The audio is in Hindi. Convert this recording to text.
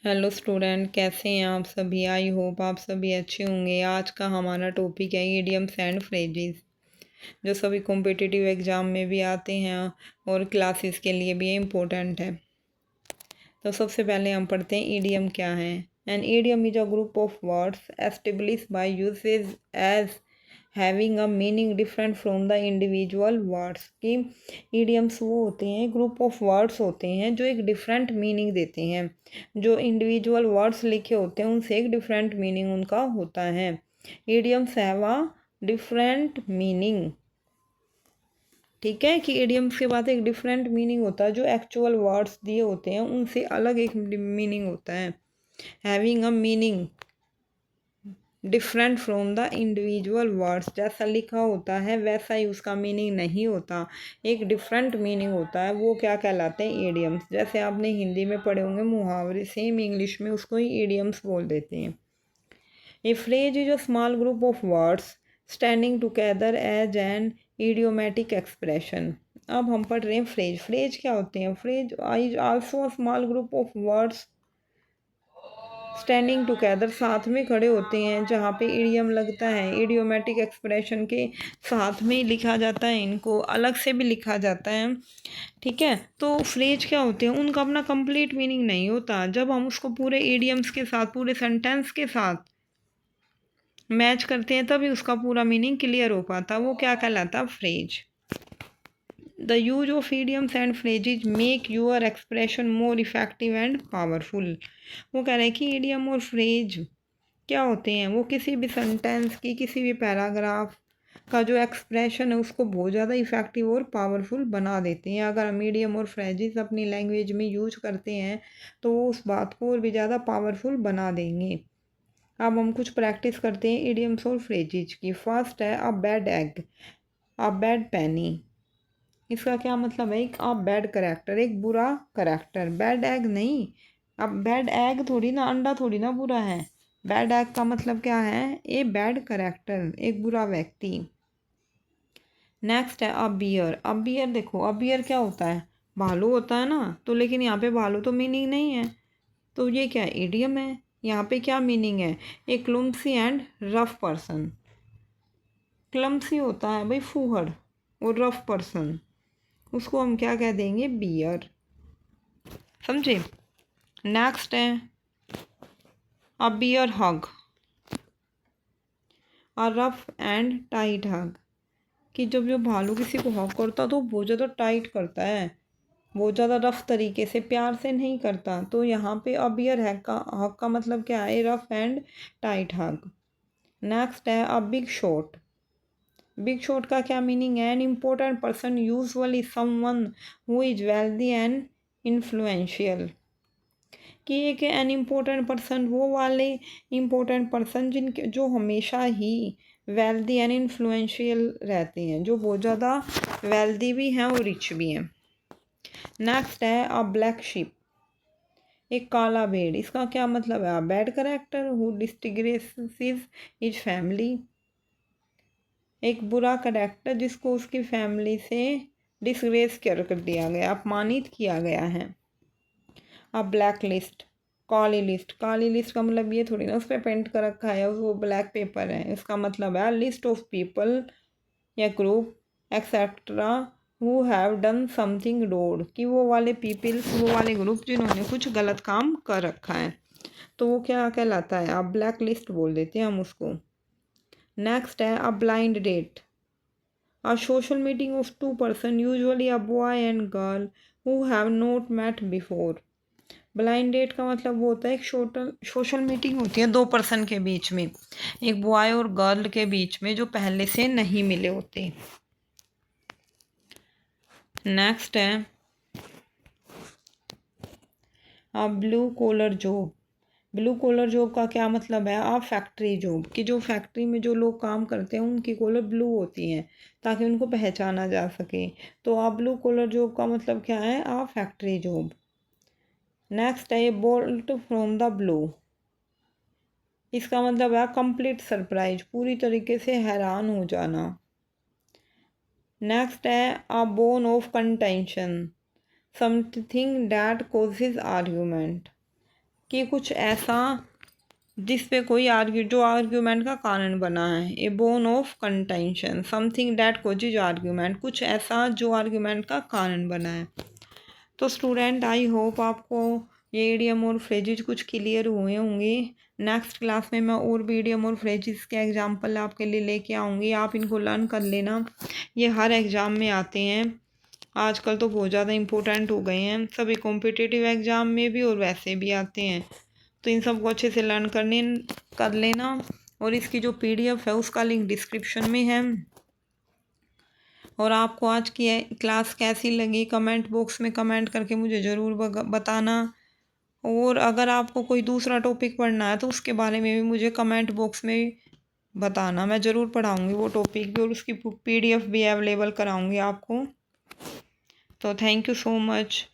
हेलो स्टूडेंट, कैसे हैं आप सभी। आई होप आप सभी अच्छे होंगे। आज का हमारा टॉपिक है इडियम्स एंड फ्रेजेस, जो सभी कॉम्पिटिटिव एग्ज़ाम में भी आते हैं और क्लासेस के लिए भी इम्पोर्टेंट है। तो सबसे पहले हम पढ़ते हैं ईडियम क्या है। An idiom is a group of words establish by usage as having a meaning different from the individual words. कि ईडियम्स वो होते हैं, ग्रुप ऑफ वर्ड्स होते हैं जो एक डिफरेंट मीनिंग देते हैं। जो इंडिविजुअल वर्ड्स लिखे होते हैं उनसे एक डिफरेंट मीनिंग उनका होता है। Idioms have a different meaning. ठीक है, कि इडियम्स के बाद एक डिफरेंट मीनिंग होता है, जो एक्चुअल वर्ड्स दिए होते हैं उनसे अलग एक मीनिंग होता है। Having a meaning different from the individual words, जैसा लिखा होता है वैसा ही उसका मीनिंग नहीं होता, एक डिफरेंट मीनिंग होता है। वो क्या कहलाते हैं? इडियम्स। जैसे आपने हिंदी में पढ़े होंगे मुहावरे, सेम इंग्लिश में उसको ही इडियम्स बोल देते हैं। A phrase is a small group of words standing together as an idiomatic expression. अब हम पढ़ रहे हैं फ्रेज। फ्रेज क्या होते हैं? Phrase is also a small group of words standing together, साथ में खड़े होते हैं, जहाँ पे इडियम लगता है। इडियोमेटिक एक्सप्रेशन के साथ में लिखा जाता है, इनको अलग से भी लिखा जाता है। ठीक है, तो फ्रेज क्या होते हैं? उनका अपना कंप्लीट मीनिंग नहीं होता। जब हम उसको पूरे इडियम्स के साथ, पूरे सेंटेंस के साथ मैच करते हैं तभी उसका पूरा मीनिंग क्लियर हो पाता। वो क्या कहलाता? Phrase. The use of idioms and phrases make your expression more effective and powerful. वो कह रहे हैं कि इडियम और फ्रेज क्या होते हैं? वो किसी भी सेंटेंस की, किसी भी पैराग्राफ का जो एक्सप्रेशन है उसको बहुत ज़्यादा इफेक्टिव और पावरफुल बना देते हैं। अगर हम इडियम और फ्रेजेस अपनी लैंग्वेज में यूज करते हैं तो वो उस बात को और भी ज़्यादा पावरफुल बना देंगे। अब हम कुछ प्रैक्टिस करते हैं इडियम्स और फ्रेजेज की। फर्स्ट है a bad egg, a bad penny. इसका क्या मतलब है? एक अ बैड करेक्टर, एक बुरा करेक्टर। बैड एग नहीं, अब बैड एग थोड़ी ना, अंडा थोड़ी ना बुरा है। बैड एग का मतलब क्या है? ए बैड करेक्टर, एक बुरा व्यक्ति। नेक्स्ट है अ बियर। अ बियर, देखो अ बियर क्या होता है? भालू होता है ना, तो लेकिन यहाँ पे भालू तो मीनिंग नहीं है, तो ये क्या इडियम है। यहाँ पे क्या मीनिंग है? ए क्लुमसी एंड रफ पर्सन। क्लमसी होता है भाई फूहड़, और रफ पर्सन उसको हम क्या कह देंगे? बियर। समझे? नेक्स्ट है a bear hug, a rough and tight hug. कि जब जो भालू किसी को हग करता तो बहुत ज़्यादा टाइट करता है, बहुत ज़्यादा रफ तरीके से, प्यार से नहीं करता। तो यहाँ पे अ बियर हग का मतलब क्या है? Rough and tight hug. Next है a big shot. Big shot का क्या मीनिंग है? An important person, usually someone who is wealthy and influential. कि एक एन इम्पोर्टेंट पर्सन, वो वाले इम्पोर्टेंट पर्सन जिनके जो हमेशा ही वेल्दी एंड इन्फ्लुएंशियल रहते हैं, जो बहुत ज़्यादा वेल्दी भी हैं और रिच भी हैं। नेक्स्ट है अ ब्लैक शिप, एक काला भेड़। इसका क्या मतलब है? A bad character who disgraces his family, एक बुरा करेक्टर जिसको उसकी फैमिली से डिसग्रेस कर दिया गया, अपमानित किया गया है। अब ब्लैक लिस्ट, काली लिस्ट। काली लिस्ट का मतलब ये थोड़ी ना उस पर पेंट कर रखा है, वो ब्लैक पेपर है। इसका मतलब है लिस्ट ऑफ पीपल या group etcetera who have done something road. कि वो वाले पीपल्स, वो वाले ग्रुप जिन्होंने कुछ गलत काम कर रखा है, तो वो क्या कहलाता है? अब ब्लैक लिस्ट बोल देते हैं हम उसको। नेक्स्ट है a blind date, a social meeting of two person, usually a boy and girl who have not met before। Blind date का मतलब वो होता है एक सोशल मीटिंग होती है दो पर्सन के बीच में, एक बॉय और गर्ल के बीच में, जो पहले से नहीं मिले होते। नेक्स्ट है a blue collar job. Blue collar job का क्या मतलब है? A factory job. कि जो फैक्ट्री में जो लोग काम करते हैं उनकी कॉलर ब्लू होती हैं ताकि उनको पहचाना जा सके। तो अ ब्लू कॉलर जॉब का मतलब क्या है? A factory job. नेक्स्ट है ये बोल्ट फ्रॉम द ब्लू। इसका मतलब है कंप्लीट सरप्राइज, पूरी तरीके से हैरान हो जाना। नेक्स्ट है a bone of contention, something that causes argument. कि कुछ ऐसा जिस पे कोई जो आर्ग्यूमेंट का कारण बना है। A bone of contention, something that causes argument, कुछ ऐसा जो आर्ग्यूमेंट का कारण बना है। तो स्टूडेंट आई होप आपको ये इडियम और फ्रेजेज कुछ क्लियर हुए होंगे। नेक्स्ट क्लास में मैं और भी इडियम और फ्रेजेज के एग्जाम्पल आपके लिए लेके आऊँगी, आप इनको लर्न कर लेना। ये हर एग्ज़ाम में आते हैं, आजकल तो बहुत ज़्यादा इम्पोर्टेंट हो गए हैं, सभी कॉम्पिटिटिव एग्ज़ाम में भी और वैसे भी आते हैं। तो इन सबको अच्छे से लर्न कर लेना। और इसकी जो PDF है उसका लिंक डिस्क्रिप्शन में है। और आपको आज की क्लास कैसी लगी कमेंट बॉक्स में कमेंट करके मुझे ज़रूर बताना। और अगर आपको कोई दूसरा टॉपिक पढ़ना है तो उसके बारे में भी मुझे कमेंट बॉक्स में बताना, मैं ज़रूर पढ़ाऊँगी वो टॉपिक भी, और उसकी PDF भी अवेलेबल कराऊँगी आपको। तो थैंक यू सो मच।